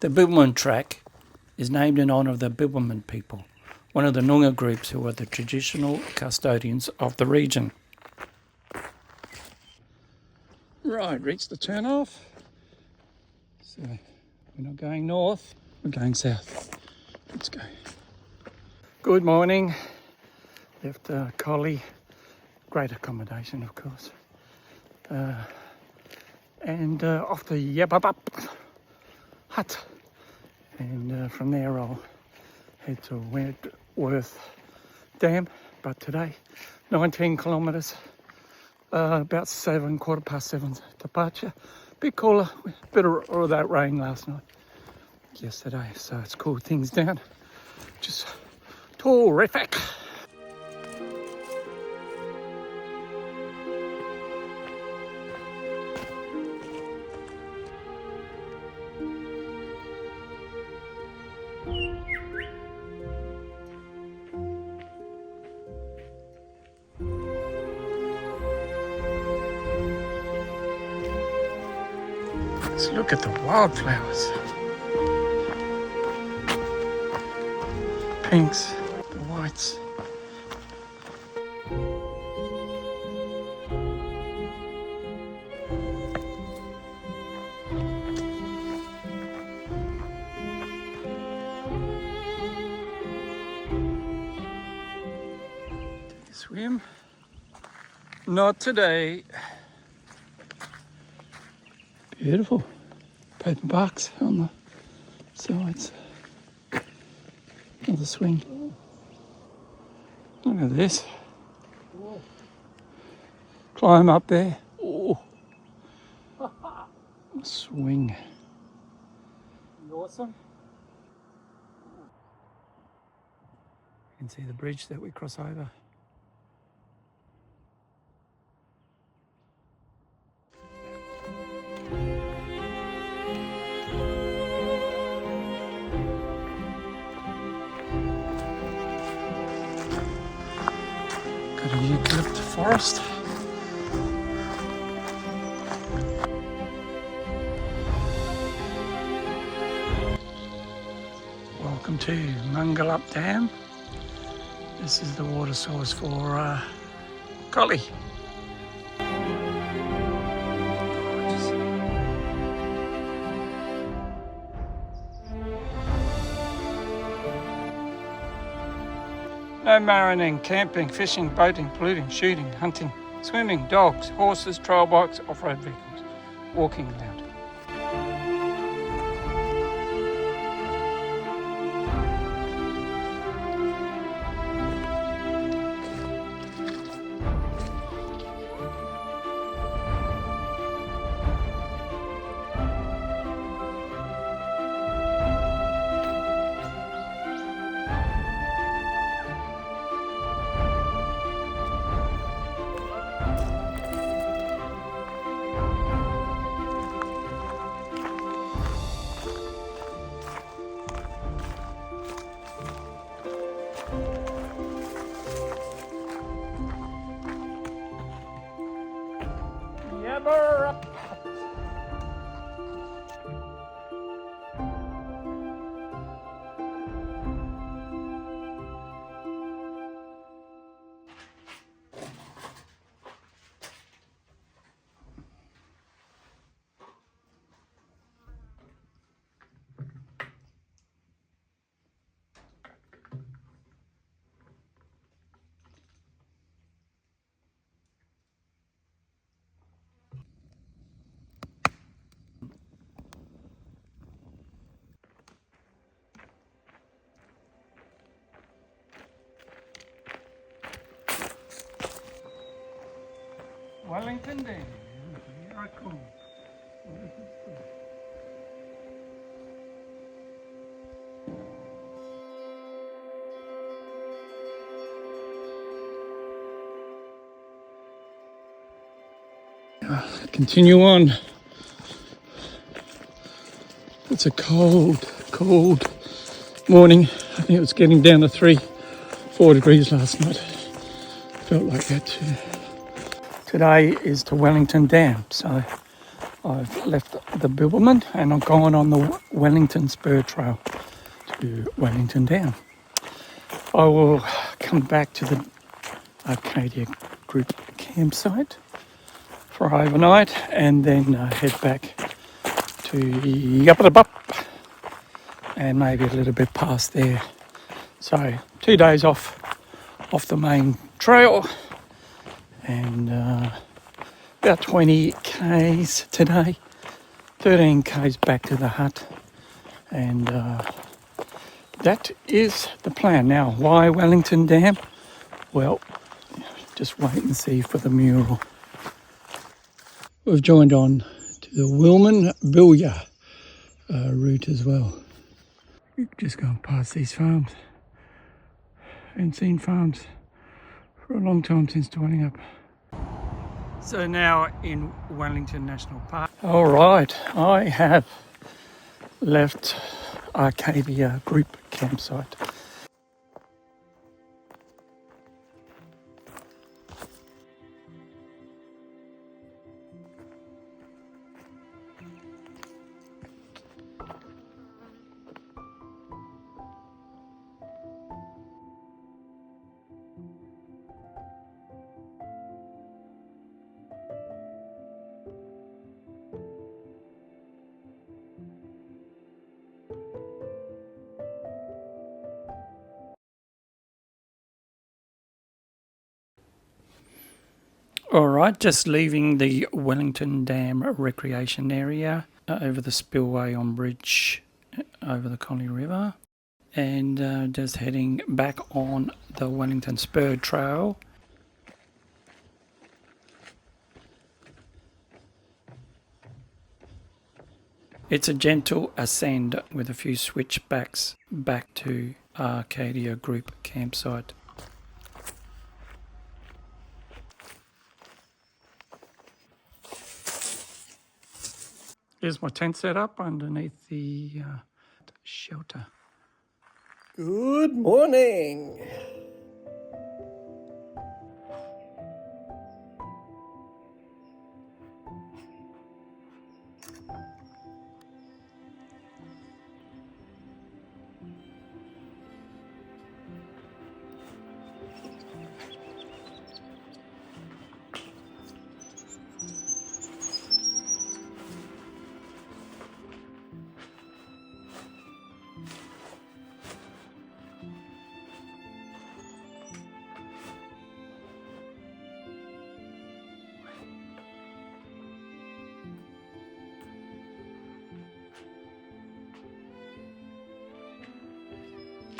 The Bibbulmun Track is named in honour of the Bibbulmun people, one of the Noongar groups who are the traditional custodians of the region. Right, reached the turn off. So we're not going north, we're going south. Let's go. Good morning. Left Collie, great accommodation of course. And off the Yabbabup hut. And from there I'll head to Wellington Dam. But today, 19 kilometres, about 7, quarter past 7 departure. Bit cooler, bit of that rain last night, yesterday, so it's cooled things down. Just terrific. Let's look at the wildflowers. Pinks, the whites. Did you swim? Not today. Beautiful. Paper barks on the sides. Another swing. Look at this. Climb up there. Oh. Swing. Awesome. You can see the bridge that we cross over. Got a eucalypt forest. Welcome to Noggerup Dam. This is the water source for Collie. No marinating, camping, fishing, boating, polluting, shooting, hunting, swimming, dogs, horses, trail bikes, off-road vehicles, walking allowed. Noggerup. Wellington Dam. Here I come. Continue on. It's a cold morning. I think it was getting down to 3-4 degrees last night. Felt like that too. Today is to Wellington Dam, so I've left the Bibbulmun and I've gone on the Wellington Spur Trail to Wellington Dam. I will come back to the Arcadia Group campsite for overnight and then head back to Yabba and maybe a little bit past there. So 2 days off the main trail and about 20 k's today, 13 k's back to the hut, and that is the plan. Now, why Wellington Dam? Well, just wait and see for the mural. We've joined on to the Wilman Bilya route as well. We've just gone past these farms. Haven't seen farms for a long time since Wellington. So now in Wellington National Park. All right, I have left Arcadia Group campsite. All right, just leaving the Wellington Dam recreation area over the spillway on bridge over the Collie River, and just heading back on the Wellington Spur Trail. It's a gentle ascend with a few switchbacks back to Arcadia Group campsite. Here's my tent set up underneath the shelter. Good morning.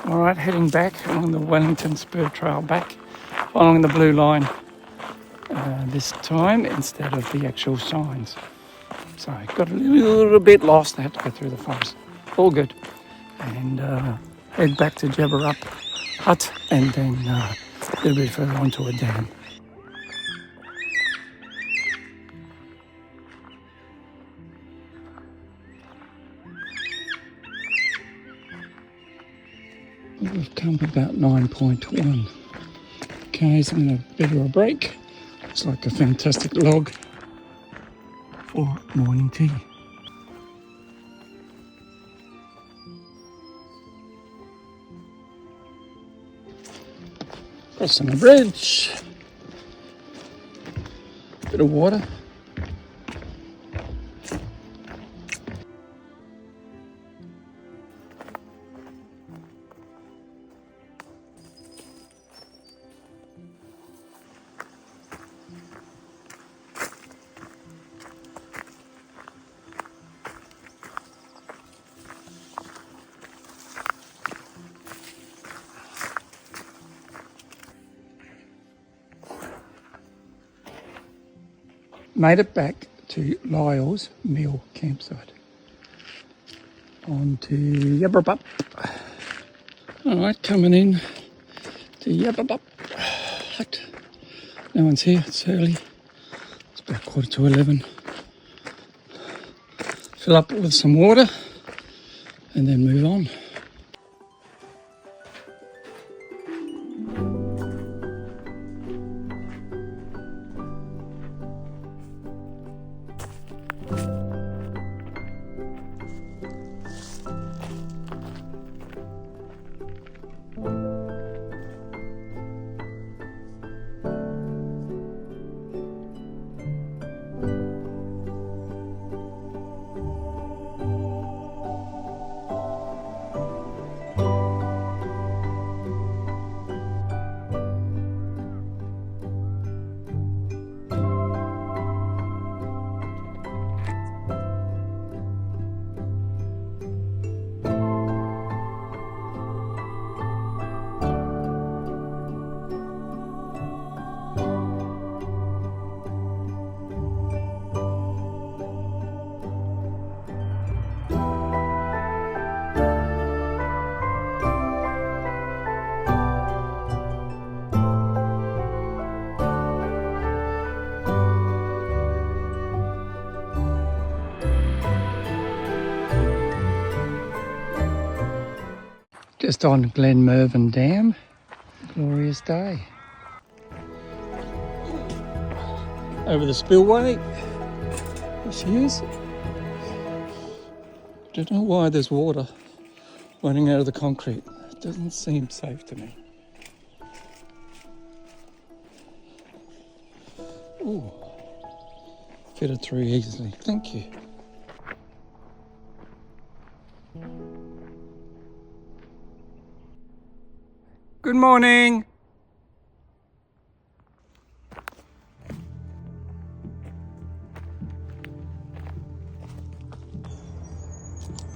All right, heading back along the Wellington Spur Trail back, following the blue line this time instead of the actual signs. So got a little bit lost, I had to go through the forest. All good. And head back to Noggerup hut and then a little bit further onto a dam. We've come about 9.1 k's in a bit of a break. It's like a fantastic log for morning tea. Crossing the bridge. Bit of water. Made it back to Lyle's Mill campsite. On to Yabba. Alright, coming in to Yabba hut. No one's here, it's early. It's about 11:15. Fill up with some water and then move on. Just on Glen Mervyn Dam. Glorious day. Over the spillway. There she is. Don't know why there's water running out of the concrete. It doesn't seem safe to me. Ooh. Fit it through easily. Thank you. Good morning.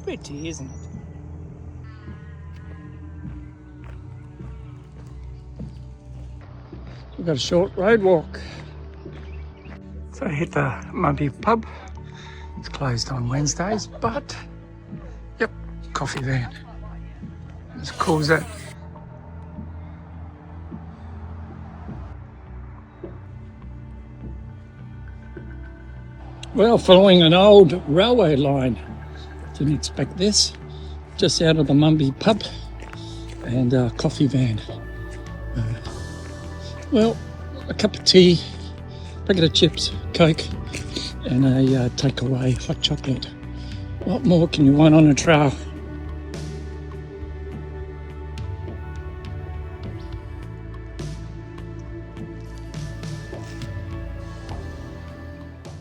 Pretty, isn't it? We've got a short road walk. So I hit the Mumpy pub. It's closed on Wednesdays, but yep, coffee van. As cool as that. Well, following an old railway line. Didn't expect this. Just out of the Mumpy pub and a coffee van. Well, a cup of tea, packet of chips, Coke, and a takeaway hot chocolate. What more can you want on a trail?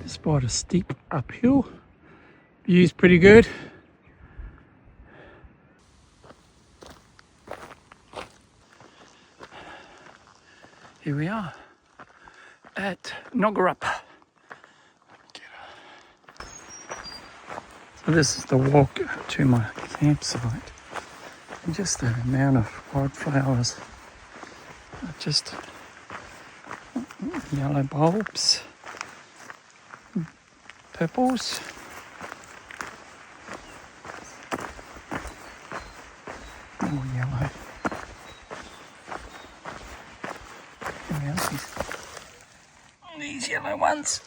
Despite a steep uphill, view's pretty good. Here we are at Noggerup. So this is the walk to my campsite. And just the amount of wildflowers, just yellow bulbs, purples, more yellow. These yellow ones.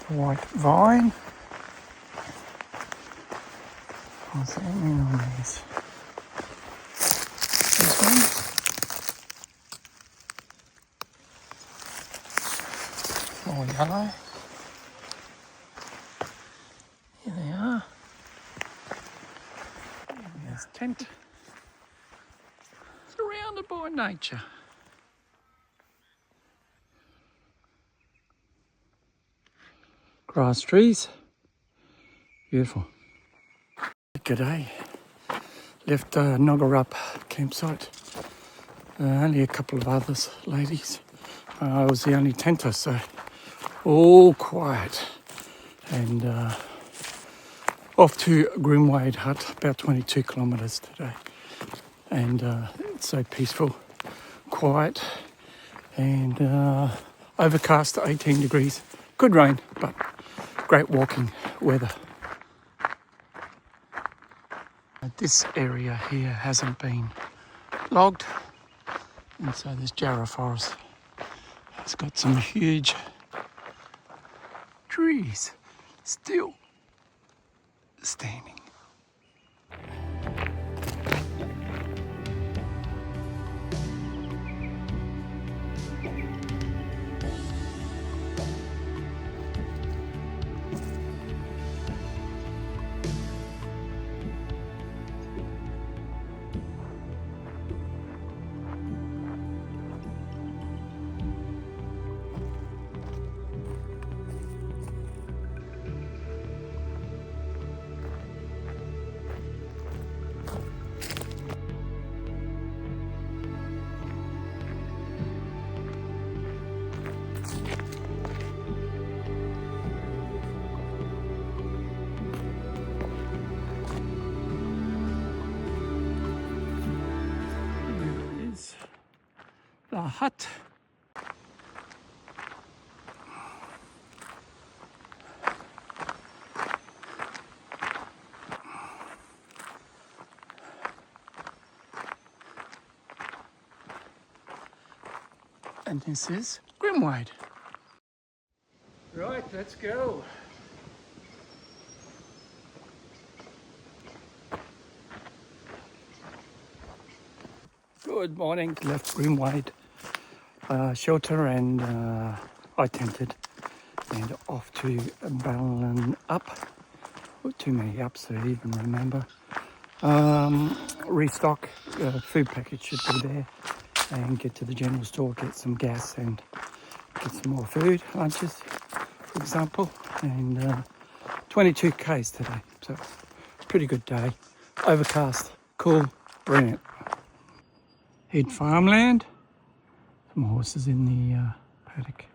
The white vine. What's that mean on these? This one. More yellow. Here they are. There's tent. Surrounded by nature. Grass trees. Beautiful. G'day. Left Noggerup campsite. Only a couple of others, ladies. I was the only tenter, so all quiet. And off to Grimwade hut, about 22 kilometres today. And it's so peaceful, quiet, and overcast, 18 degrees. Good rain, but great walking weather. This area here hasn't been logged, and so this jarrah forest has got some huge trees still standing. The hut. And this is Grimwade. Right, let's go. Good morning. Left Grimwade shelter and I tented and off to Balingup. Not too many ups to even remember. Restock, food package should be there, and get to the general store, get some gas and get some more food, lunches for example, and 22 k's today, so pretty good day. Overcast, cool, brilliant. Hit farmland, some horses in the paddock.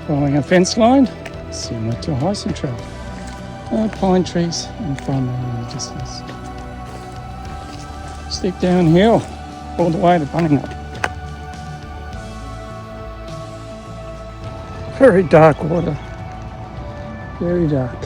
Following a fence line, similar to a hiking trail. Pine trees in front in the distance. Stick downhill all the way to Balingup. Very dark water, very dark.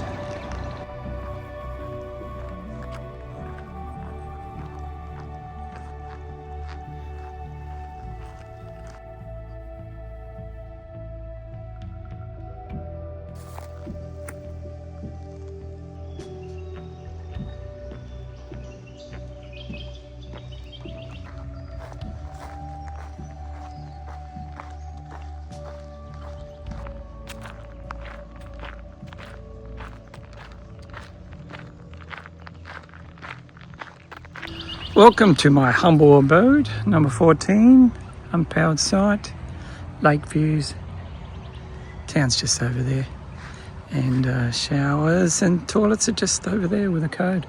Welcome to my humble abode, number 14, unpowered site, lake views. Town's just over there, and showers and toilets are just over there with a code.